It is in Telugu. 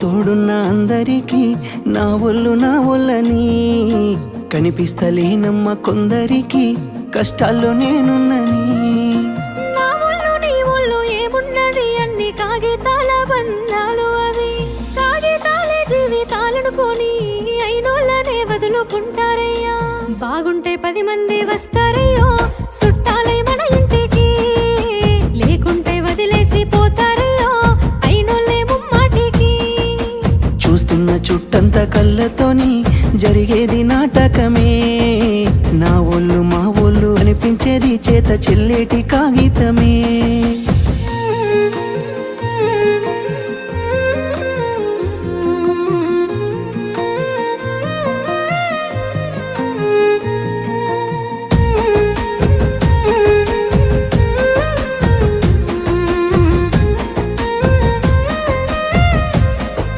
తోడున్న అందరికీ నా ఒళ్ళని కనిపిస్తలేనమ్మ కొందరికి కష్టాల్లో నేనున్నని. నా ఒళ్ళు నీ ఒళ్ళు ఏమున్నది అన్ని కాగితాల బంధాలు, అవి కాగితాలే జీవితాలనుకొని అయినోళ్ళనే వదులుకుంటారయ్యా. బాగుంటే 10 మంది వస్తారయ్యో చుట్టాలై మన ఇంటికి, లేకుంటే వదిలేసి పోతారయ్యో అయినోళ్ళే ముమ్మాటికి. చూస్తున్న చుట్టంత కళ్ళతోని జరిగేది నాటకమే, నా ఒళ్ళు మా ఒళ్ళు అనిపించేది చేత చెల్లేటి కాగితమే.